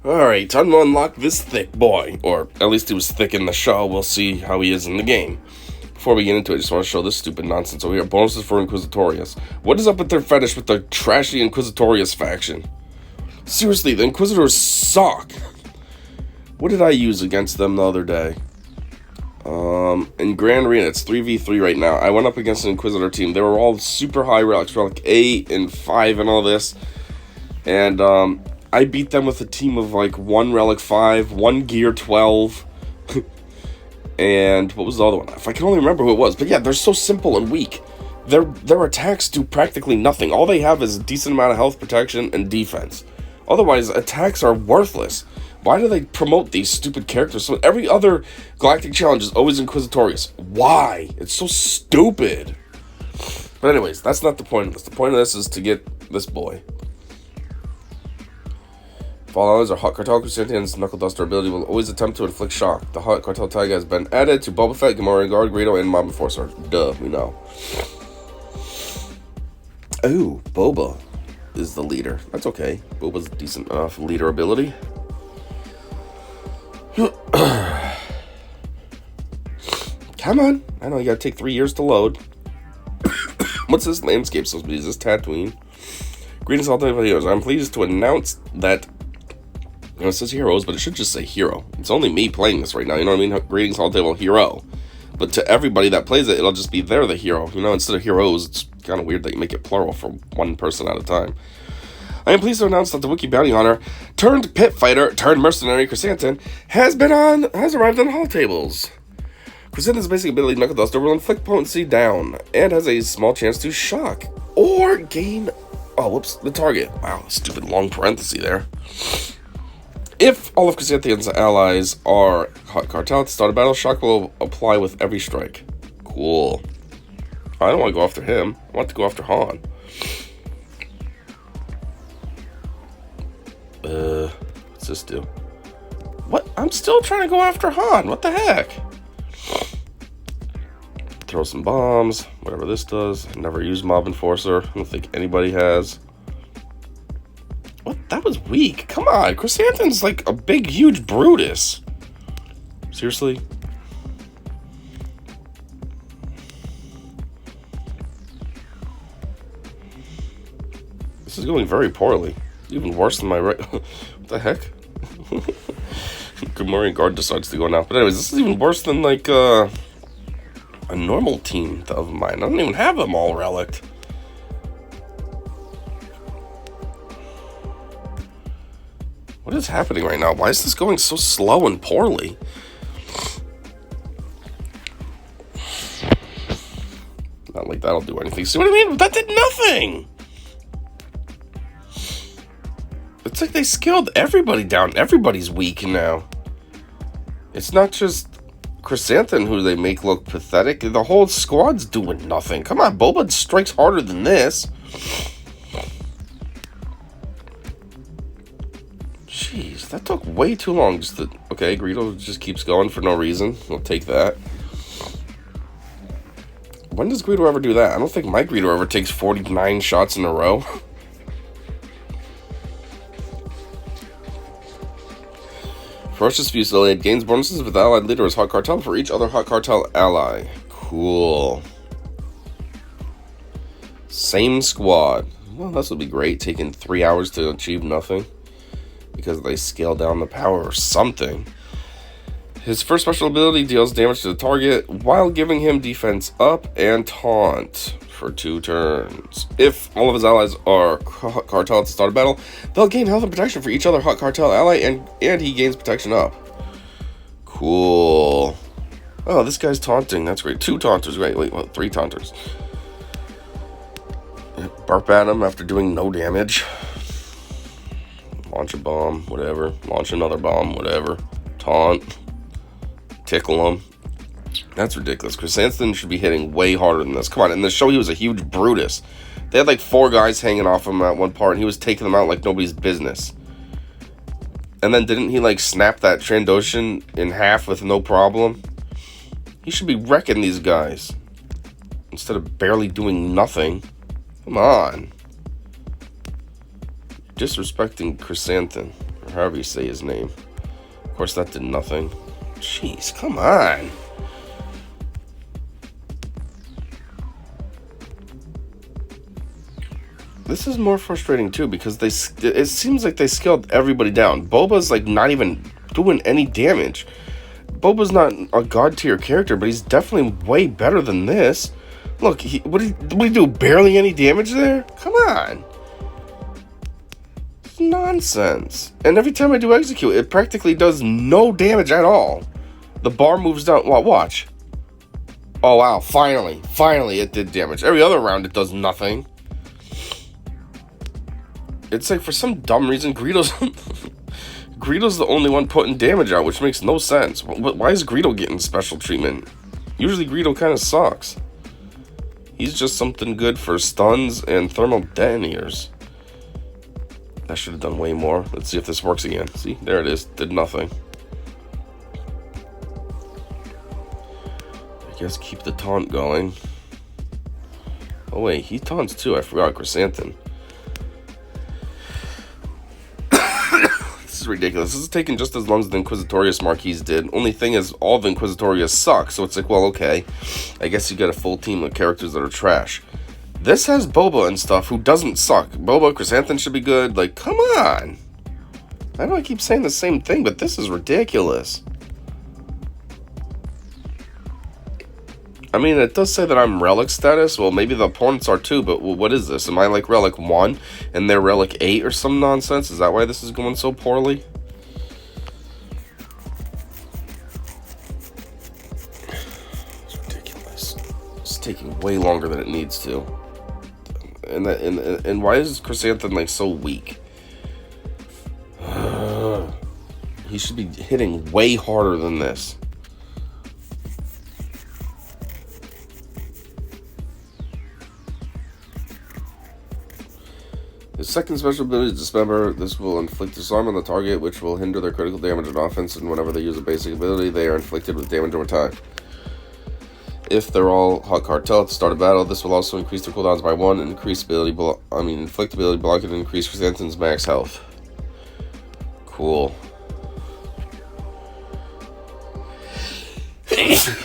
Alright, time to unlock this thick boy. Or, at least he was thick in the show. We'll see how he is in the game. Before we get into it, I just want to show this stupid nonsense over here. Bonuses for Inquisitorius. What is up with their fetish with the trashy Inquisitorius faction? Seriously, the Inquisitors suck. What did I use against them the other day? In Grand Arena, it's 3v3 right now. I went up against an Inquisitor team. They were all super high relics, relic 8 and 5 and all this. And, I beat them with a team of like 1 relic 5, 1 gear 12, and what was the other one? If I can only remember who it was. But yeah, they're so simple and weak. Their attacks do practically nothing. All they have is a decent amount of health, protection, and defense. Otherwise, attacks are worthless. Why do they promote these stupid characters? So every other Galactic Challenge is always Inquisitorius. Why? It's so stupid. But anyways, that's not the point of this. The point of this is to get this boy. Followers or Hot Cartel Krrsantan's Knuckle Duster ability will always attempt to inflict shock. The Hot Cartel tag has been added to Boba Fett, Gamorrean Guard, Greedo, and Mob Enforcer. Duh, we know. Oh, Boba is the leader. That's okay. Boba's decent enough leader ability. Come on. I know you gotta take 3 years to load. What's this landscape supposed to be? Is this Tatooine? Greetings all day videos. I'm pleased to announce that it says heroes, but it should just say hero. It's only me playing this right now, you know what I mean? Greetings all table hero. But to everybody that plays it, it'll just be they're the hero. You know, instead of heroes, it's kind of weird that you make it plural for one person at a time. I am pleased to announce that the Wookie bounty hunter turned pit fighter turned mercenary Krrsantan has arrived on haul tables. Krrsantan's basic ability, Knuckle Duster, will inflict potency down and has a small chance to shock or gain. Oh, whoops, the target. Wow, stupid long parenthesis there. If all of Krrsantan's allies are Hot Cartel at the start of battle, shock will apply with every strike. Cool. I don't want to go after him. I want to go after Han. What's this do? What? I'm still trying to go after Han. What the heck? Throw some bombs. Whatever this does. I never used Mob Enforcer. I don't think anybody has. What? That was weak. Come on. Krrsantan's like a big, huge Brutus. Seriously? This is going very poorly. Even worse than my right. What the heck? Gamorrean Guard decides to go now. But anyways, this is even worse than like a normal team of mine. I don't even have them all relicked. What is happening right now? Why is this going so slow and poorly? Not like that'll do anything. See what I mean? That did nothing! It's like they scaled everybody down. Everybody's weak now. It's not just Krrsantan who they make look pathetic. The whole squad's doing nothing. Come on, Boba strikes harder than this. Jeez, that took way too long. Okay, Greedo just keeps going for no reason. We'll take that. When does Greedo ever do that? I don't think my Greedo ever takes 49 shots in a row. Ferocious Fusilier gains bonuses with allied leader as Hot Cartel for each other Hot Cartel ally. Cool. Same squad. Well, this would be great. Taking 3 hours to achieve nothing. Because they scale down the power or something. His first special ability deals damage to the target while giving him defense up and taunt for 2 turns. If all of his allies are Hot Cartel at the start of battle, they'll gain health and protection for each other Hot Cartel ally, and he gains protection up. Cool. Oh, this guy's taunting. That's great. 2 taunters. Great. Wait, well, 3 taunters. Burp at him after doing no damage. Launch a bomb, whatever. Launch another bomb, whatever. Taunt. Tickle him. That's ridiculous. Krrsantan should be hitting way harder than this. Come on, in the show he was a huge Brutus. They had like 4 guys hanging off him at one part, and he was taking them out like nobody's business. And then didn't he like snap that Trandoshan in half with no problem? He should be wrecking these guys. Instead of barely doing nothing. Come on. Disrespecting Krrsantan. however you say his name. Of course, that did nothing. Jeez, come on. This is more frustrating too because it seems like they scaled everybody down. Boba's like not even doing any damage. Boba's not a god tier character, but he's definitely way better than this. Look, what did he do? Barely any damage there? Come on. It's nonsense. And every time I do execute, it practically does no damage at all. The bar moves down. Well, watch. Oh wow, finally it did damage. Every other round it does nothing. It's like for some dumb reason, Greedo's the only one putting damage out, which makes no sense. Why is Greedo getting special treatment? Usually Greedo kind of sucks. He's just something good for stuns and thermal detonators. I should have done way more. Let's see if this works again. See, there it is. Did nothing. I guess keep the taunt going. Oh wait, he taunts too. I forgot Krrsantan. This is ridiculous. This is taking just as long as the Inquisitorius Marquee did. Only thing is, all of Inquisitorius suck. So it's like, well, okay. I guess you get a full team of characters that are trash. This has Boba and stuff who doesn't suck. Boba, Krrsantan should be good. Like, come on. I know I keep saying the same thing, but this is ridiculous. I mean, it does say that I'm Relic status. Well, maybe the opponents are too, but what is this? Am I like Relic 1 and they're Relic 8 or some nonsense? Is that why this is going so poorly? It's ridiculous. It's taking way longer than it needs to. And why is Krrsantan like so weak? He should be hitting way harder than this. His second special ability is Dismember. This will inflict disarm on the target, which will hinder their critical damage and offense, and whenever they use a basic ability, they are inflicted with damage over time. If they're all Hot Cartel at the start of battle, this will also increase their cooldowns by 1, and inflict ability block and increase Krrsantan's max health. Cool.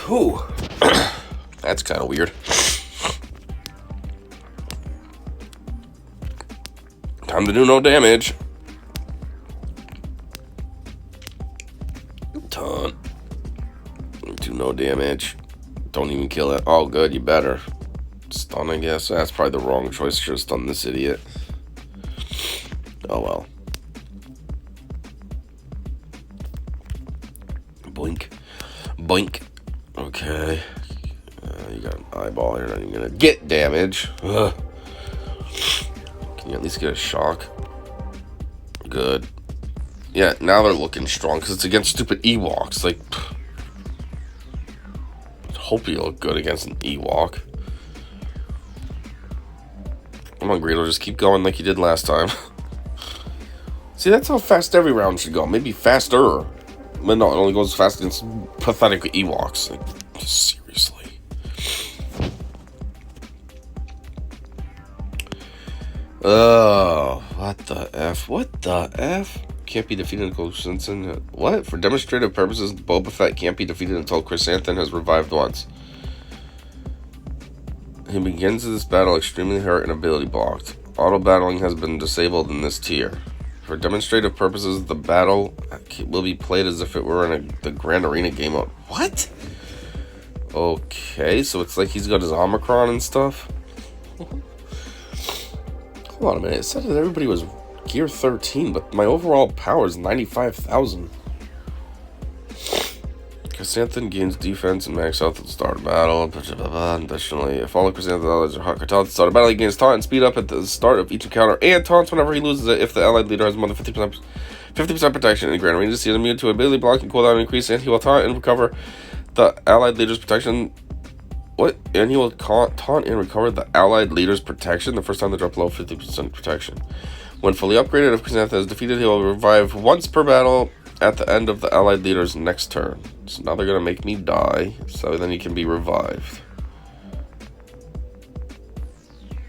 Ooh. That's kind of weird. Time to do no damage. Taunt. Do no damage. Don't even kill it. Oh, good, you better. Stun, I guess. That's probably the wrong choice. Should have stunned this idiot. Oh, well. Boink. Boink. Okay. You got an eyeball. You're not even going to get damage. Ugh. Can you at least get a shock? Good. Yeah, now they're looking strong because it's against stupid Ewoks. Like, hope you look good against an Ewok. Come on, Greedo, just keep going like you did last time. See, that's how fast every round should go. Maybe faster. But no, it only goes fast against pathetic Ewoks. Like, seriously. Oh, what the F? What the F? Can't be defeated until Krrsantan. What? For demonstrative purposes, Boba Fett can't be defeated until Krrsantan has revived once. He begins this battle extremely hurt and ability blocked. Auto battling has been disabled in this tier. For demonstrative purposes, the battle will be played as if it were in the Grand Arena game mode. What? Okay, so it's like he's got his Omicron and stuff. Hold on a minute. It said that everybody was gear 13, but my overall power is 95,000. Krrsantan gains defense and max health at the start of battle. Additionally, if all of Krrsantan's allies are Hot Cartel at the start of battle, he gains taunt and speed up at the start of each encounter, and taunts whenever he loses it if the allied leader has more than 50% protection in the Grand Arena. He is immune to ability block and cooldown increase, and he will taunt and recover the allied leader's protection. What? And he will taunt and recover the allied leader's protection the first time they drop below 50% protection. When fully upgraded, if Krrsantan is defeated, he will revive once per battle at the end of the allied leader's next turn. So now they're going to make me die, so then he can be revived.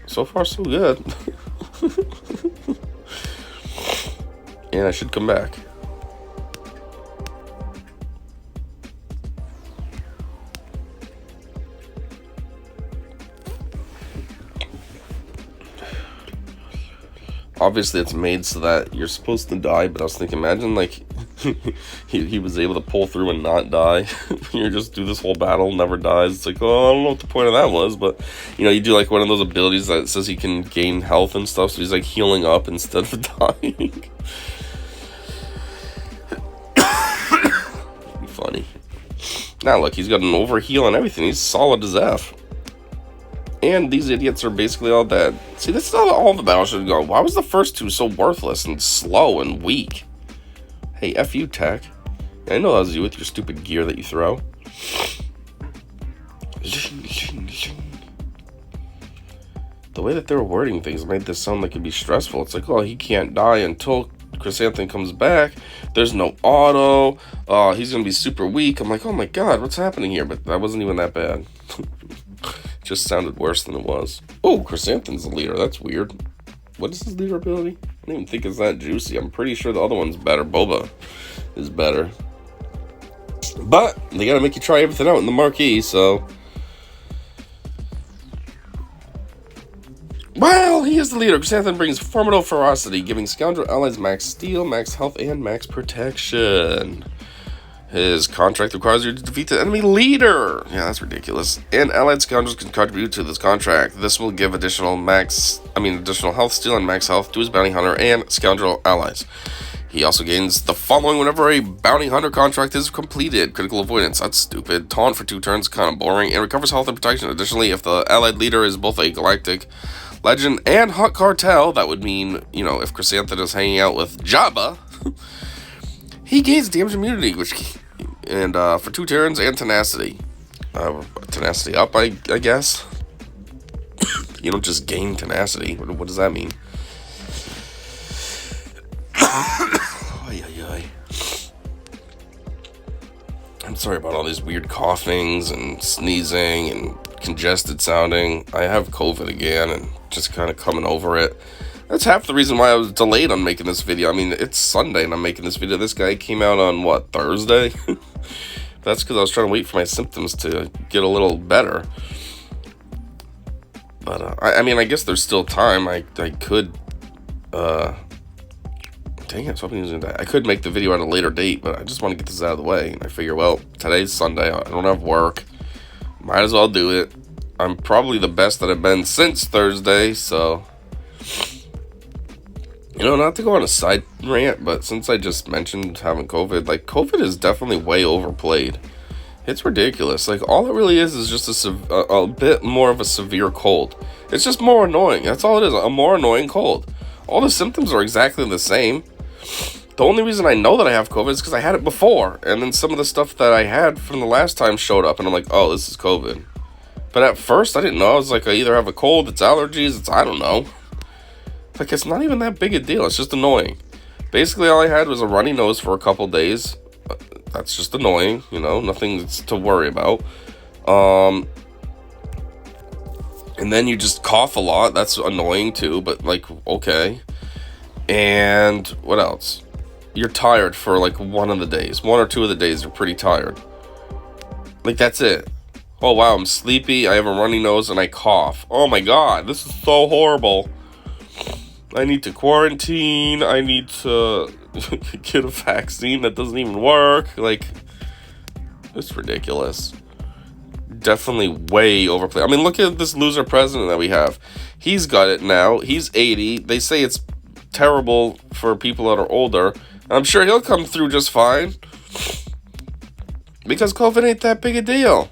So far, so good. And I should come back. Obviously, it's made so that you're supposed to die, but I was thinking, imagine, like, he was able to pull through and not die. You just do this whole battle, never dies. It's like, oh, I don't know what the point of that was, but, you know, you do, like, one of those abilities that says he can gain health and stuff, so he's, like, healing up instead of dying. Funny. Now, look, he's got an overheal and everything. He's solid as F. And these idiots are basically all dead. See, this is all the battle should go. Why was the first two so worthless and slow and weak? Hey, F you, Tech. I know that was you with your stupid gear that you throw. The way that they were wording things made this sound like it'd be stressful. It's like, oh, he can't die until Krrsantan comes back. There's no auto. He's going to be super weak. I'm like, oh my god, what's happening here? But that wasn't even that bad. Just sounded worse than it was. Oh, Krrsantan's the leader. That's weird. What is his leader ability? I don't even think it's that juicy. I'm pretty sure the other one's better. Boba is better. But they gotta make you try everything out in the Marquee, so... Well, he is the leader. Krrsantan brings formidable ferocity, giving scoundrel allies max steel, max health, and max protection. His contract requires you to defeat the enemy leader. Yeah, that's ridiculous. And allied scoundrels can contribute to this contract. This will give additional health steal and max health to his bounty hunter and scoundrel allies. He also gains the following whenever a bounty hunter contract is completed. Critical avoidance, that's stupid. Taunt for 2 turns, kind of boring. And recovers health and protection. Additionally, if the allied leader is both a galactic legend and hot cartel, that would mean, you know, if Krrsantan is hanging out with Jabba, he gains damage immunity, and for 2 turns and tenacity. Tenacity up, I guess. You don't just gain tenacity. What does that mean? I'm sorry about all these weird coughings and sneezing and congested sounding. I have COVID again and just kind of coming over it. That's half the reason why I was delayed on making this video. I mean, it's Sunday and I'm making this video. This guy came out on, what, Thursday? That's because I was trying to wait for my symptoms to get a little better. But, I mean, I guess there's still time. I could, dang it, so I'm using that. I could make the video at a later date, but I just want to get this out of the way. And I figure, well, today's Sunday. I don't have work. Might as well do it. I'm probably the best that I've been since Thursday, so... You know, not to go on a side rant, but since I just mentioned having COVID, like, COVID is definitely way overplayed. It's ridiculous. Like, all it really is just a bit more of a severe cold. It's just more annoying. That's all it is, a more annoying cold. All the symptoms are exactly the same. The only reason I know that I have COVID is because I had it before, and then some of the stuff that I had from the last time showed up, and I'm like, oh, this is COVID. But at first, I didn't know. I was like, I either have a cold, it's allergies, I don't know. Like, it's not even that big a deal. It's just annoying. Basically, all I had was a runny nose for a couple days. That's just annoying, you know, nothing to worry about. And then you just cough a lot. That's annoying too, but like, okay. And what else? You're tired for like one or 2 of the days you're pretty tired. Like, that's it. Oh wow, I'm sleepy, I have a runny nose, and I cough. Oh my god, this is so horrible. I need to quarantine, I need to get a vaccine that doesn't even work. Like, it's ridiculous. Definitely way overplayed. I mean, look at this loser president that we have. He's got it now. He's 80. They say it's terrible for people that are older. I'm sure he'll come through just fine. Because COVID ain't that big a deal.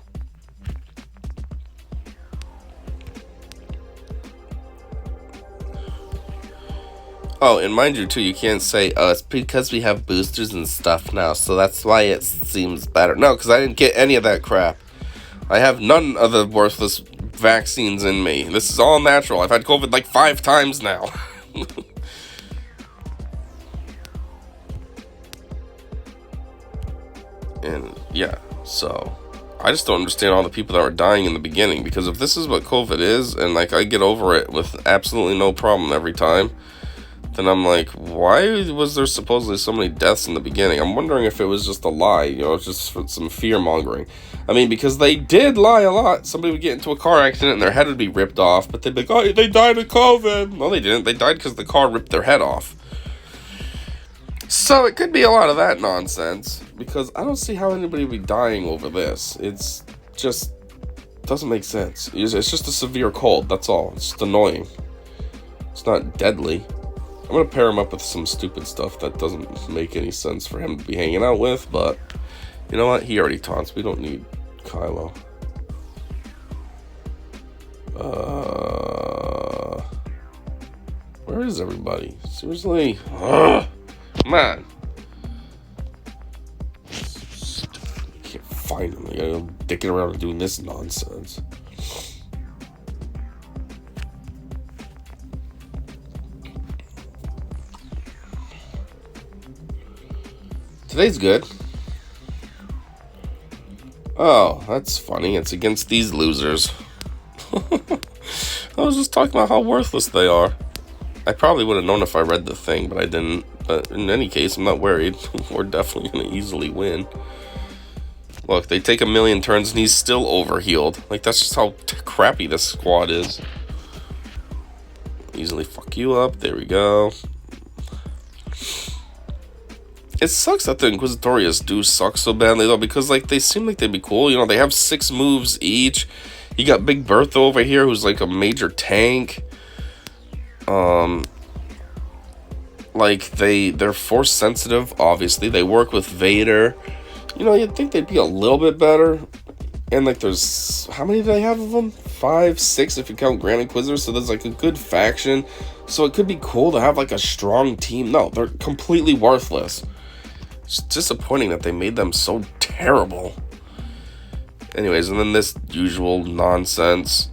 Oh, and mind you, too, you can't say, oh, it's because we have boosters and stuff now, so that's why it seems better. No, because I didn't get any of that crap. I have none of the worthless vaccines in me. This is all natural. I've had COVID like 5 times now. And, yeah, so... I just don't understand all the people that were dying in the beginning, because if this is what COVID is, and, like, I get over it with absolutely no problem every time... then I'm like, why was there supposedly so many deaths in the beginning? I'm wondering if it was just a lie, you know, just for some fear-mongering. I mean, because they did lie a lot. Somebody would get into a car accident and their head would be ripped off, but they'd be like, oh, they died of COVID. No, they didn't. They died because the car ripped their head off. So it could be a lot of that nonsense, because I don't see how anybody would be dying over this. It's just doesn't make sense. It's just a severe cold, that's all. It's just annoying. It's not deadly. I'm going to pair him up with some stupid stuff that doesn't make any sense for him to be hanging out with, but you know what? He already taunts. We don't need Kylo. Where is everybody? Seriously? Ugh. Come on. I can't find him. I gotta go dicking around and doing this nonsense. Today's good. Oh, that's funny. It's against these losers. I was just talking about how worthless they are. I probably would have known if I read the thing, but I didn't. But in any case, I'm not worried. We're definitely going to easily win. Look, they take a million turns and he's still overhealed. Like, that's just how crappy this squad is. Easily fuck you up. There we go. It sucks that the Inquisitorius do suck so badly, though, because, like, they seem like they'd be cool. You know, they have 6 moves each. You got Big Bertha over here, who's, like, a major tank. Like, they're force sensitive, obviously. They work with Vader. You know, you'd think they'd be a little bit better. And, like, there's... How many do they have of them? 5, 6, if you count Grand Inquisitor. So there's, like, a good faction. So it could be cool to have, like, a strong team. No, they're completely worthless. It's disappointing that they made them so terrible. Anyways, and then this usual nonsense.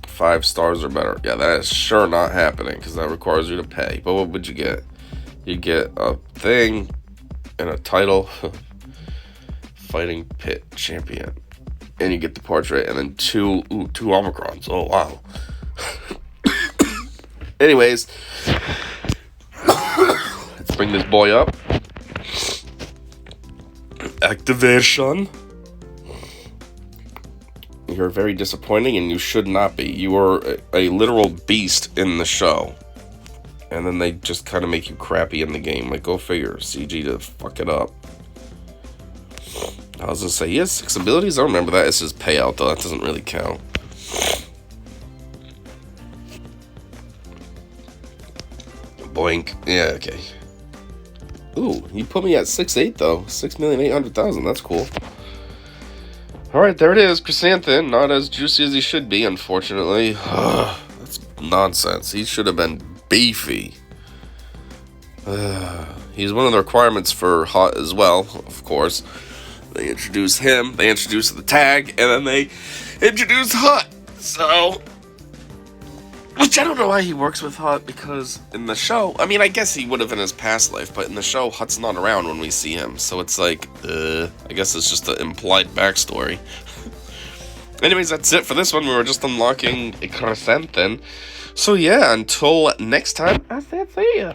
5 stars or better. Yeah, that is sure not happening, because that requires you to pay. But what would you get? You get a thing and a title. Fighting Pit Champion. And you get the portrait and then 2 Omicrons. Oh, wow. Anyways. Let's bring this boy up. Activation. You're very disappointing, and you should not be. You are a literal beast in the show. And then they just kind of make you crappy in the game. Like, go figure. CG to fuck it up. I was going to say, he has 6 abilities? I don't remember that. It's his payout, though. That doesn't really count. Boink. Yeah, okay. Ooh, you put me at 6'8", though. 6,800,000. That's cool. Alright, there it is. Krrsantan. Not as juicy as he should be, unfortunately. That's nonsense. He should have been beefy. He's one of the requirements for hot as well, of course. They introduce him, they introduce the tag, and then they introduce Hut. So, which I don't know why he works with Hut, because in the show, I mean, I guess he would have in his past life, but in the show, Hut's not around when we see him. So it's like, I guess it's just an implied backstory. Anyways, that's it for this one. We were just unlocking Krrsantan. So yeah, until next time, I said see ya.